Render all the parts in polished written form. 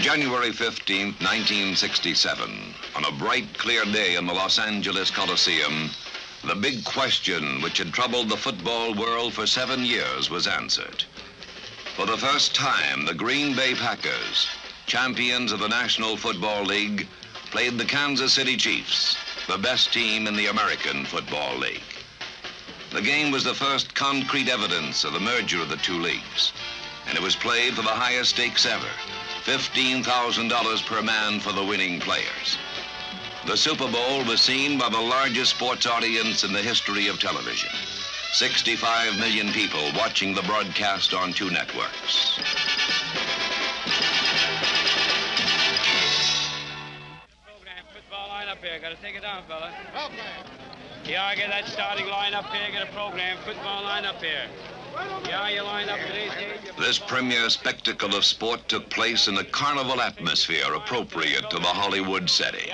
January 15th, 1967, on a bright, clear day in the Los Angeles Coliseum, the big question which had troubled the football world for 7 years was answered. For the first time, the Green Bay Packers, champions of the National Football League, played the Kansas City Chiefs, the best team in the American Football League. The game was the first concrete evidence of the merger of the two leagues, and it was played for the highest stakes ever, $15,000 per man for the winning players. The Super Bowl was seen by the largest sports audience in the history of television. 65 million people watching the broadcast on 2 networks. Program, football line up here. Got to take it down, fella. Okay. Yeah, get that starting line up here. Get a program, football line up here. Yeah, you line up today's game. This premier spectacle of sport took place in a carnival atmosphere appropriate to the Hollywood setting.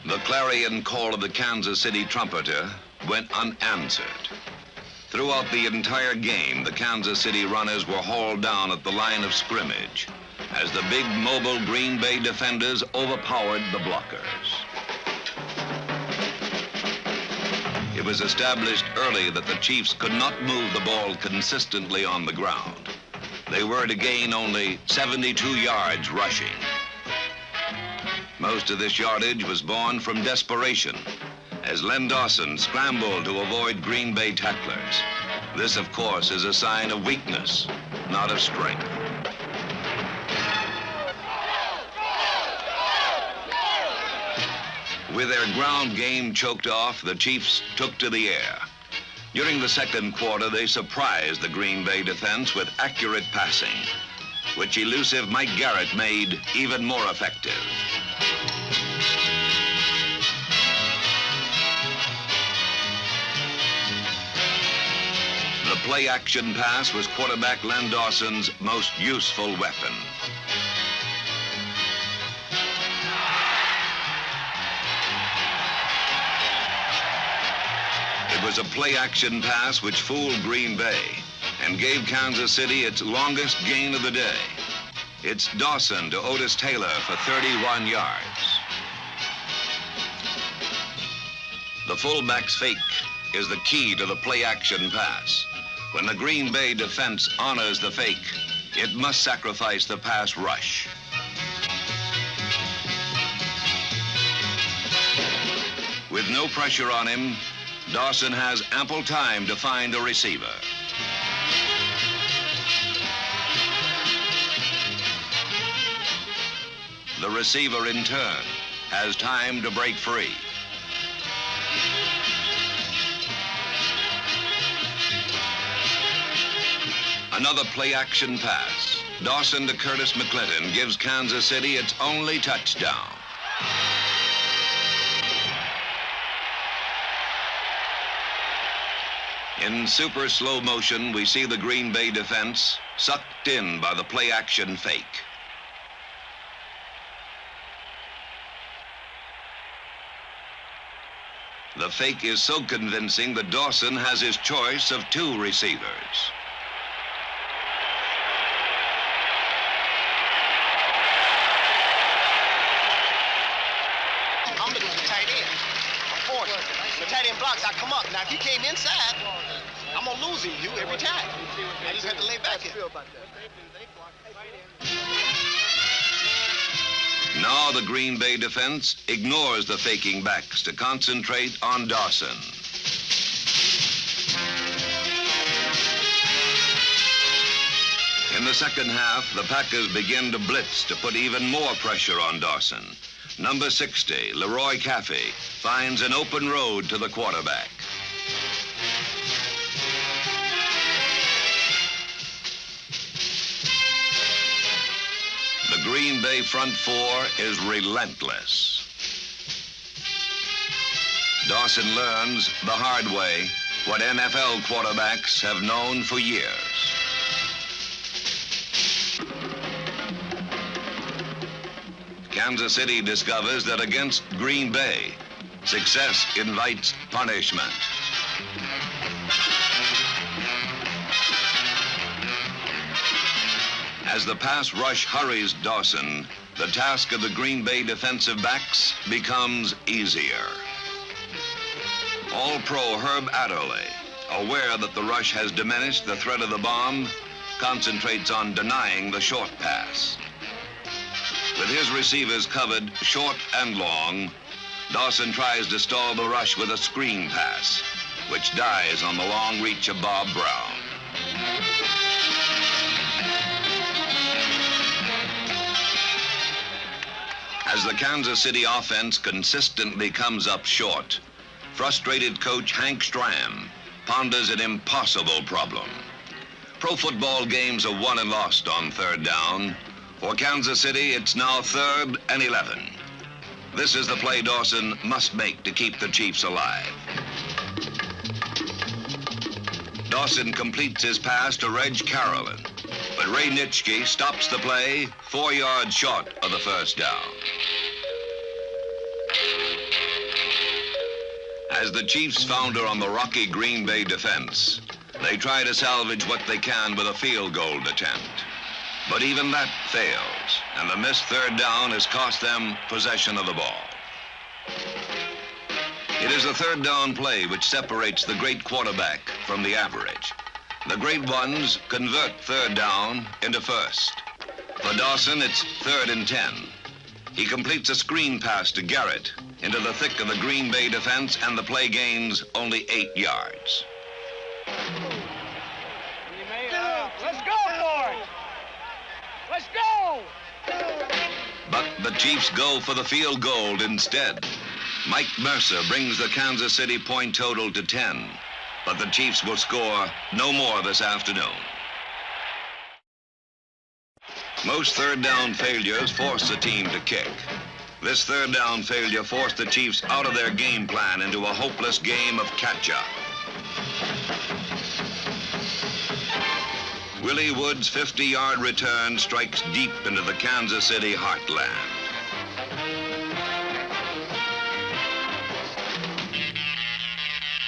The clarion call of the Kansas City trumpeter went unanswered. Throughout the entire game, the Kansas City runners were hauled down at the line of scrimmage as the big mobile Green Bay defenders overpowered the blockers. It was established early that the Chiefs could not move the ball consistently on the ground. They were to gain only 72 yards rushing. Most of this yardage was born from desperation, as Len Dawson scrambled to avoid Green Bay tacklers. This, of course, is a sign of weakness, not of strength. With their ground game choked off, the Chiefs took to the air. During the second quarter, they surprised the Green Bay defense with accurate passing, which elusive Mike Garrett made even more effective. The play-action pass was quarterback Len Dawson's most useful weapon. It was a play-action pass which fooled Green Bay and gave Kansas City its longest gain of the day. It's Dawson to Otis Taylor for 31 yards. The fullback's fake is the key to the play-action pass. When the Green Bay defense honors the fake, it must sacrifice the pass rush. With no pressure on him, Dawson has ample time to find a receiver. The receiver, in turn, has time to break free. Another play-action pass. Dawson to Curtis McClinton gives Kansas City its only touchdown. In super slow motion, we see the Green Bay defense sucked in by the play-action fake. The fake is so convincing that Dawson has his choice of 2 receivers. Italian blocks, I come up. Now, if you came inside, I'm going to lose you every time. I just had to lay back here. Now the Green Bay defense ignores the faking backs to concentrate on Dawson. In the second half, the Packers begin to blitz to put even more pressure on Dawson. Number 60, Leroy Caffey, finds an open road to the quarterback. The Green Bay front four is relentless. Dawson learns the hard way what NFL quarterbacks have known for years. Kansas City discovers that against Green Bay, success invites punishment. As the pass rush hurries Dawson, the task of the Green Bay defensive backs becomes easier. All-Pro Herb Adderley, aware that the rush has diminished the threat of the bomb, concentrates on denying the short pass. With his receivers covered short and long, Dawson tries to stall the rush with a screen pass, which dies on the long reach of Bob Brown. As the Kansas City offense consistently comes up short, frustrated coach Hank Stram ponders an impossible problem. Pro football games are won and lost on third down. For Kansas City, it's now 3rd and 11. This is the play Dawson must make to keep the Chiefs alive. Dawson completes his pass to Reg Carolyn, but Ray Nitschke stops the play 4 yards short of the first down. As the Chiefs founder on the rocky Green Bay defense, they try to salvage what they can with a field goal attempt. But even that fails, and the missed third down has cost them possession of the ball. It is the third down play which separates the great quarterback from the average. The great ones convert third down into first. For Dawson, it's 3rd and 10. He completes a screen pass to Garrett into the thick of the Green Bay defense, and the play gains only 8 yards. Let's go for it! Let's go! But the Chiefs go for the field goal instead. Mike Mercer brings the Kansas City point total to 10, but the Chiefs will score no more this afternoon. Most third down failures force a team to kick. This third down failure forced the Chiefs out of their game plan into a hopeless game of catch-up. Willie Wood's 50-yard return strikes deep into the Kansas City heartland.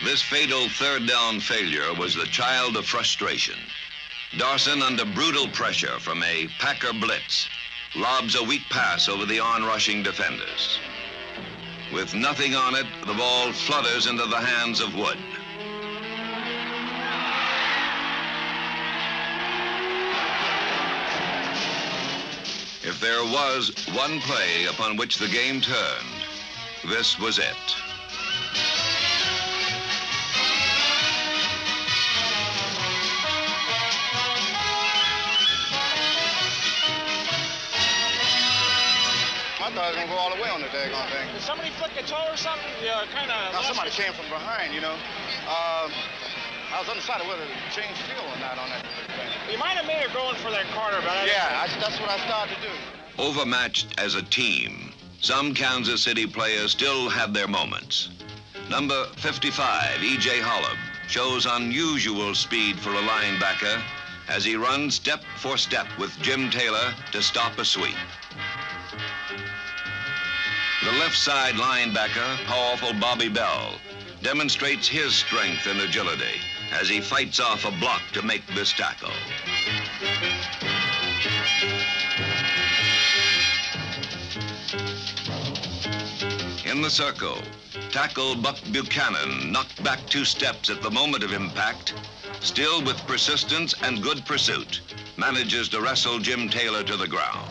This fatal third down failure was the child of frustration. Dawson, under brutal pressure from a Packer blitz, lobs a weak pass over the on-rushing defenders. With nothing on it, the ball flutters into the hands of Wood. If there was one play upon which the game turned, this was it. I thought I was going to go all the way on the daggone thing. Did somebody flick a toe or something? Yeah, kind of. Now, somebody came from behind, you know. I was undecided whether to change field or not on that thing. You might have made it going for that corner, but that's what I started to do. Overmatched as a team, some Kansas City players still have their moments. Number 55, E.J. Holub, shows unusual speed for a linebacker as he runs step for step with Jim Taylor to stop a sweep. The left side linebacker, powerful Bobby Bell, demonstrates his strength and agility as he fights off a block to make this tackle. In the circle, tackle Buck Buchanan knocked back 2 steps at the moment of impact, still with persistence and good pursuit, manages to wrestle Jim Taylor to the ground.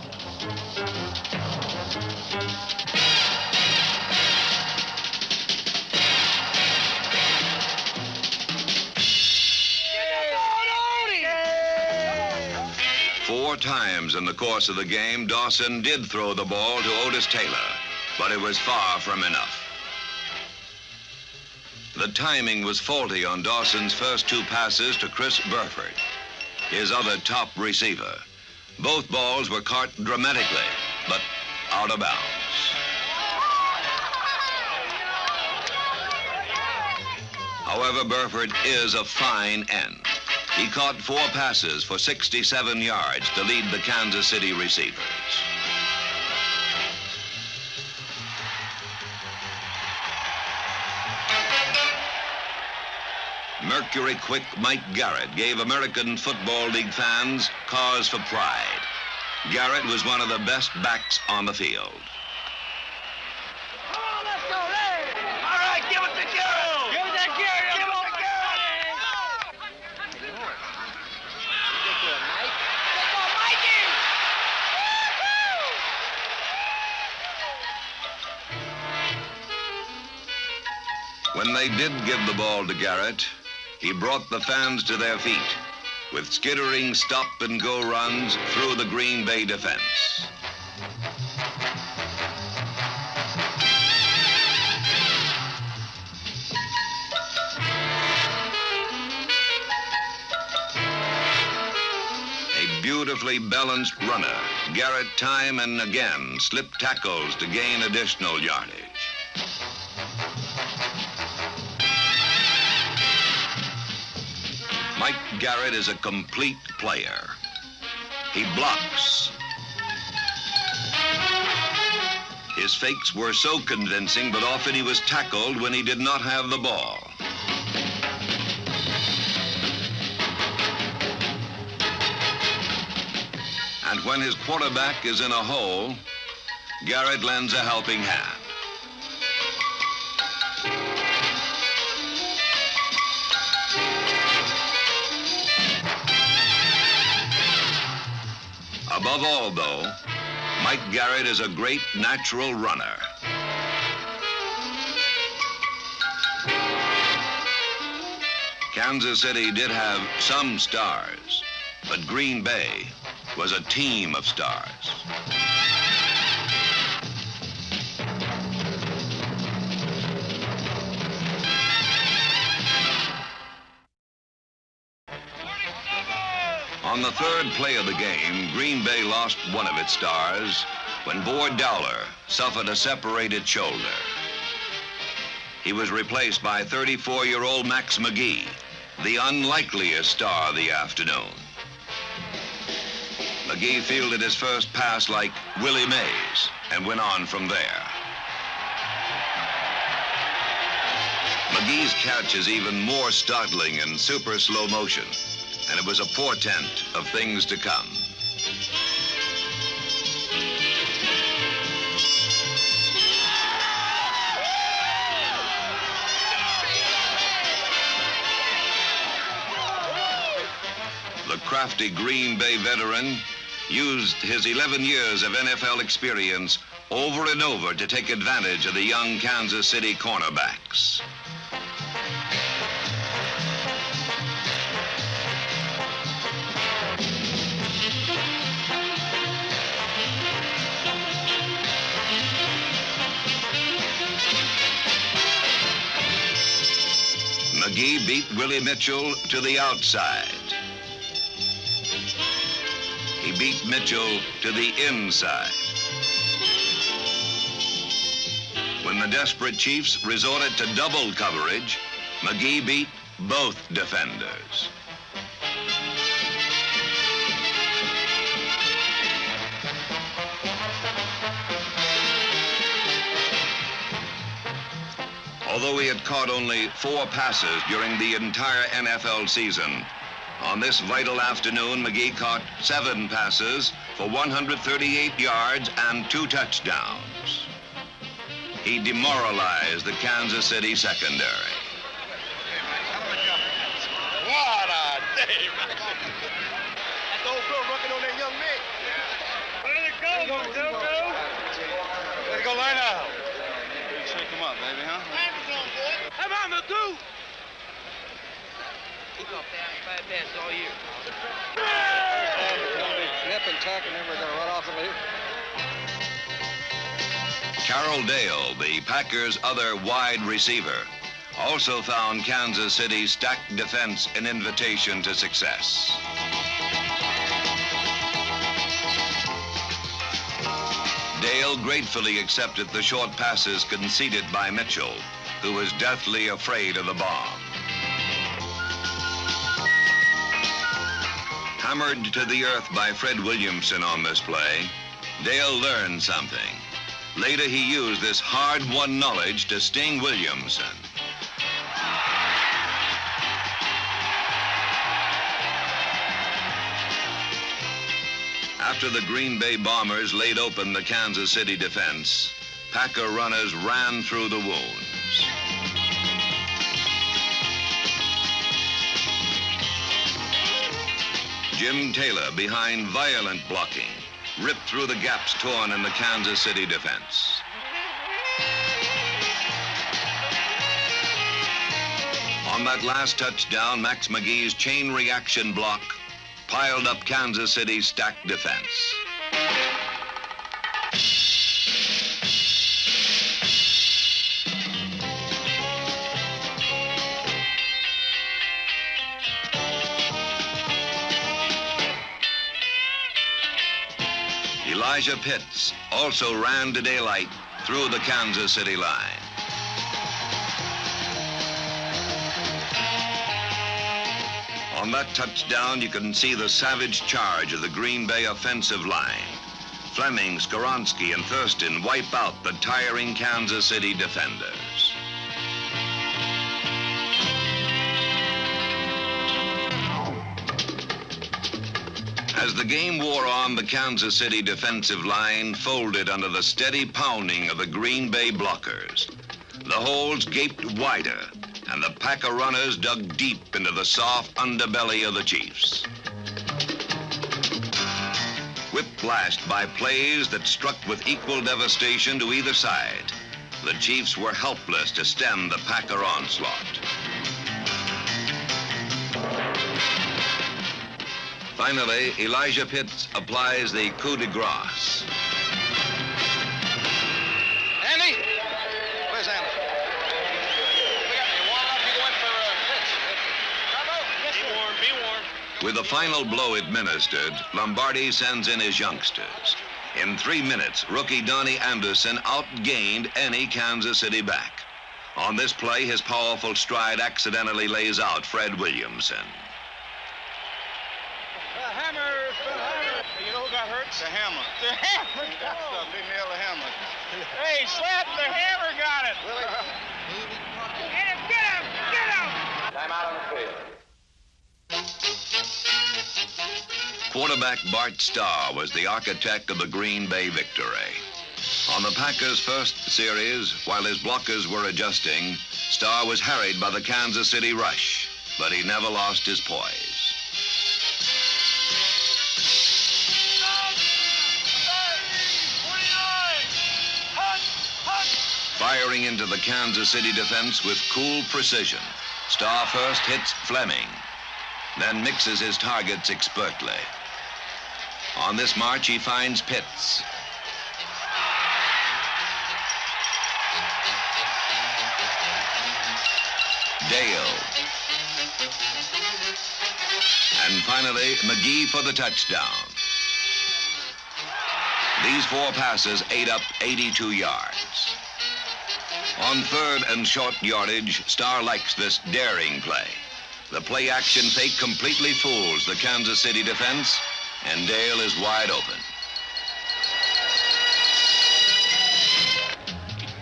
Four times in the course of the game, Dawson did throw the ball to Otis Taylor, but it was far from enough. The timing was faulty on Dawson's first 2 passes to Chris Burford, his other top receiver. Both balls were caught dramatically, but out of bounds. However, Burford is a fine end. He caught 4 passes for 67 yards to lead the Kansas City receivers. Mercury quick Mike Garrett gave American Football League fans cause for pride. Garrett was one of the best backs on the field. Oh, let's go, Ray! All right, give it to Garrett! Give it to Garrett! Give it to Garrett! Good good, Mike. Let's go, Mikey! When they did give the ball to Garrett, he brought the fans to their feet with skittering stop-and-go runs through the Green Bay defense. A beautifully balanced runner, Garrett time and again slipped tackles to gain additional yardage. Mike Garrett is a complete player. He blocks. His fakes were so convincing, but often he was tackled when he did not have the ball. And when his quarterback is in a hole, Garrett lends a helping hand. Above all, though, Mike Garrett is a great natural runner. Kansas City did have some stars, but Green Bay was a team of stars. On the 3rd play of the game, Green Bay lost one of its stars when Boyd Dowler suffered a separated shoulder. He was replaced by 34-year-old Max McGee, the unlikeliest star of the afternoon. McGee fielded his first pass like Willie Mays and went on from there. McGee's catch is even more startling in super slow motion, and it was a portent of things to come. The crafty Green Bay veteran used his 11 years of NFL experience over and over to take advantage of the young Kansas City cornerbacks. McGee beat Willie Mitchell to the outside. He beat Mitchell to the inside. When the desperate Chiefs resorted to double coverage, McGee beat both defenders. Although he had caught only 4 passes during the entire NFL season, on this vital afternoon, McGee caught 7 passes for 138 yards and 2 touchdowns. he demoralized the Kansas City secondary. What a day, man. That's the old girl working on that young man. Let it go, Marco. Let's go line out. Shake him up, baby, huh? Come on, Magoo. He's off there 5 passes all year. It's going to be nip and tuck, and then we're going to run off the loop. Carroll Dale, the Packers' other wide receiver, also found Kansas City's stacked defense an invitation to success. Dale gratefully accepted the short passes conceded by Mitchell, who was deathly afraid of the bomb. Hammered to the earth by Fred Williamson on this play, Dale learned something. Later, he used this hard-won knowledge to sting Williamson. After the Green Bay Bombers laid open the Kansas City defense, Packer runners ran through the wounds. Jim Taylor, behind violent blocking, ripped through the gaps torn in the Kansas City defense. On that last touchdown, Max McGee's chain reaction block piled up Kansas City's stacked defense. Elijah Pitts also ran to daylight through the Kansas City line. On that touchdown, you can see the savage charge of the Green Bay offensive line. Fleming, Skoronski, and Thurston wipe out the tiring Kansas City defenders. As the game wore on, the Kansas City defensive line folded under the steady pounding of the Green Bay blockers. The holes gaped wider, and the Packer runners dug deep into the soft underbelly of the Chiefs. Whiplashed by plays that struck with equal devastation to either side, the Chiefs were helpless to stem the Packer onslaught. Finally, Elijah Pitts applies the coup de grace. Andy? Where's Andy? Be warm. With the final blow administered, Lombardi sends in his youngsters. In 3 minutes, rookie Donnie Anderson outgained any Kansas City back. On this play, his powerful stride accidentally lays out Fred Williamson. You know who got hurt? The hammer. The hammer. That stuff, they nailed the hammer. Hey, Slap, the hammer got it. Really? Get him, get him, get him. Time out on the field. Quarterback Bart Starr was the architect of the Green Bay victory. On the Packers' first series, while his blockers were adjusting, Starr was harried by the Kansas City rush, but he never lost his poise. Firing into the Kansas City defense with cool precision, Starr first hits Fleming, then mixes his targets expertly. On this march, he finds Pitts. Dale. And finally, McGee for the touchdown. These 4 passes ate up 82 yards. On third and short yardage, Starr likes this daring play. The play-action fake completely fools the Kansas City defense, and Dale is wide open.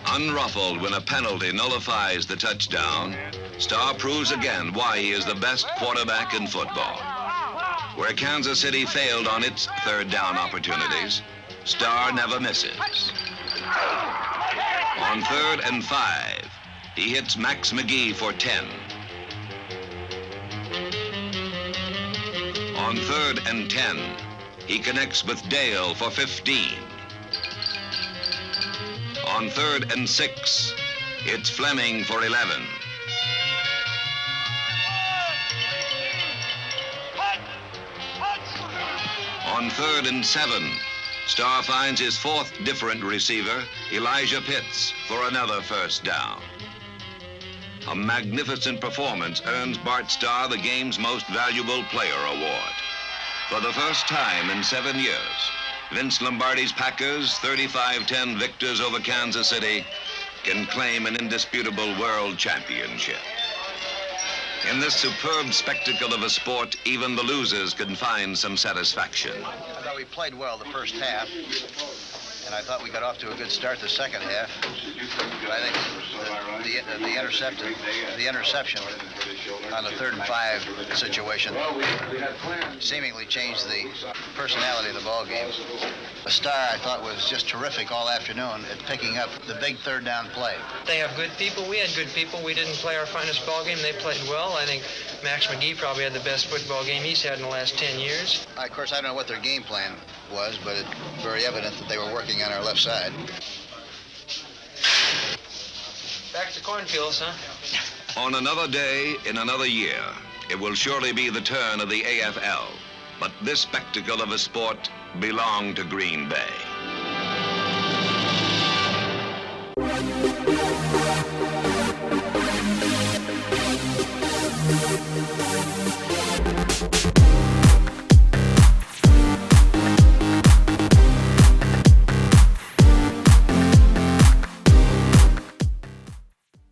Unruffled when a penalty nullifies the touchdown, Starr proves again why he is the best quarterback in football. Where Kansas City failed on its third down opportunities, Starr never misses. On 3rd and 5, he hits Max McGee for 10. On 3rd and 10, he connects with Dale for 15. On 3rd and 6, it's Fleming for 11. On 3rd and 7, Starr finds his 4th different receiver, Elijah Pitts, for another first down. A magnificent performance earns Bart Starr the game's most valuable player award. For the first time in 7 years, Vince Lombardi's Packers, 35-10 victors over Kansas City, can claim an indisputable world championship. In this superb spectacle of a sport, even the losers can find some satisfaction. I thought we played well the first half, and I thought we got off to a good start the second half. But I think the interception on the 3rd and 5 situation seemingly changed the personality of the ball game. Starr, I thought, was just terrific all afternoon at picking up the big 3rd down play. They have good people. We had good people. We didn't play our finest ball game. They played well. I think Max McGee probably had the best football game he's had in the last 10 years. Of course, I don't know what their game plan was, but it's very evident that they were working on our left side. Back to cornfields, huh? On another day, in another year, it will surely be the turn of the AFL. But this spectacle of a sport belonged to Green Bay.